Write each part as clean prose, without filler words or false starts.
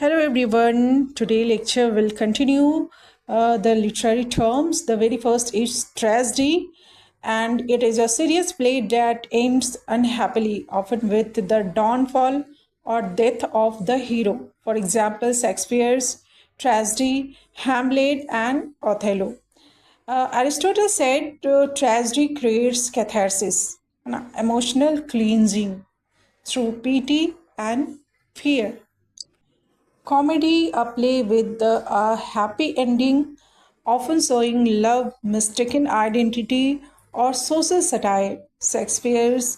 Hello everyone. Today lecture will continue the literary terms. The very first is tragedy, and it is a serious play that ends unhappily, often with the downfall or death of the hero. For example, Shakespeare's tragedy, Hamlet, and Othello. Aristotle said tragedy creates catharsis, emotional cleansing through pity and fear. Comedy, a play with a happy ending, often showing love, mistaken identity, or social satire. Shakespeare's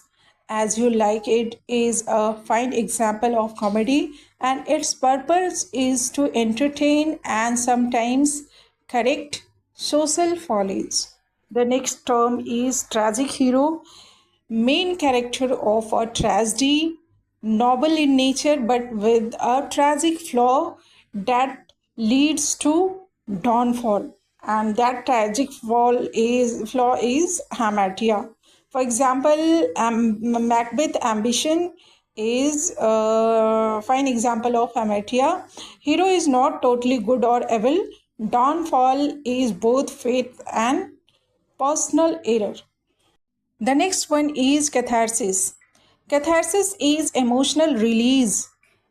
As You Like It is a fine example of comedy, and its purpose is to entertain and sometimes correct social follies. The next term is tragic hero, main character of a tragedy, noble in nature but with a tragic that leads to downfall. And that tragic flaw is hamartia. For example, Macbeth ambition is a fine example of hamartia. Hero is not totally good or evil. Downfall is both faith and personal error. The next one is catharsis. Catharsis is emotional release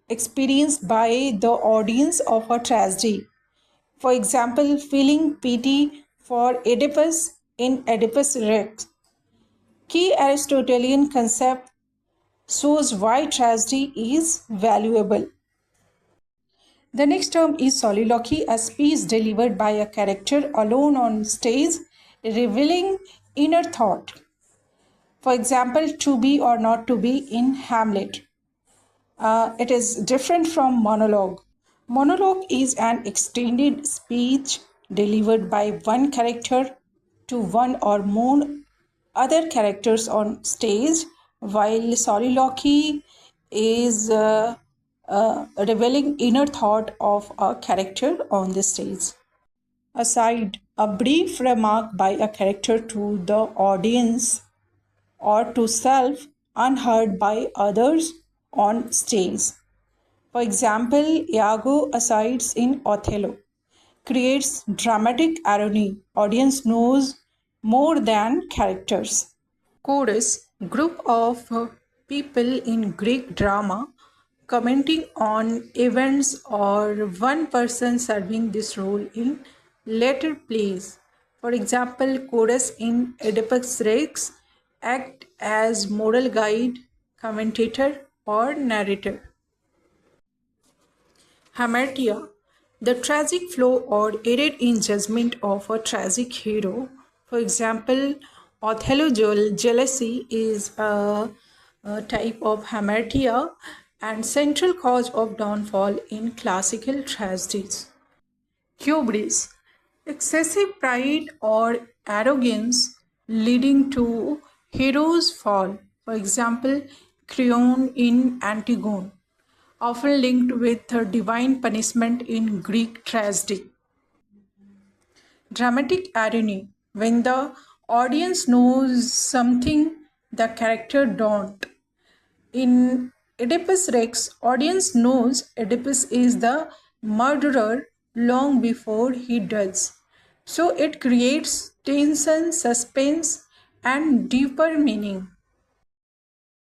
experienced by the audience of a tragedy. For example, feeling pity for Oedipus in Oedipus Rex. Key Aristotelian concept shows why tragedy is valuable. The next term is soliloquy, a speech delivered by a character alone on stage, revealing inner thought. For example, to be or not to be in Hamlet. It is different from monologue. Monologue is an extended speech delivered by one character to one or more other characters on stage, while soliloquy is revealing inner thought of a character on the stage. Aside, a brief remark by a character to the audience or to self unheard by others on stage. For example, Iago asides in Othello creates dramatic irony. Audience knows more than characters. Chorus, group of people in Greek drama commenting on events or one person serving this role in later plays. For example, chorus in Oedipus Rex act as moral guide, commentator, or narrator. Hamartia, the tragic flaw or error in judgment of a tragic hero. For example, Othello jealousy is a type of hamartia and central cause of downfall in classical tragedies. Hubris, excessive pride or arrogance leading to hero's fall. For example, Creon in Antigone, often linked with divine punishment in Greek tragedy. Dramatic irony, when the audience knows something the character don't. In Oedipus Rex, audience knows Oedipus is the murderer long before he does. So it creates tension, suspense, and deeper meaning.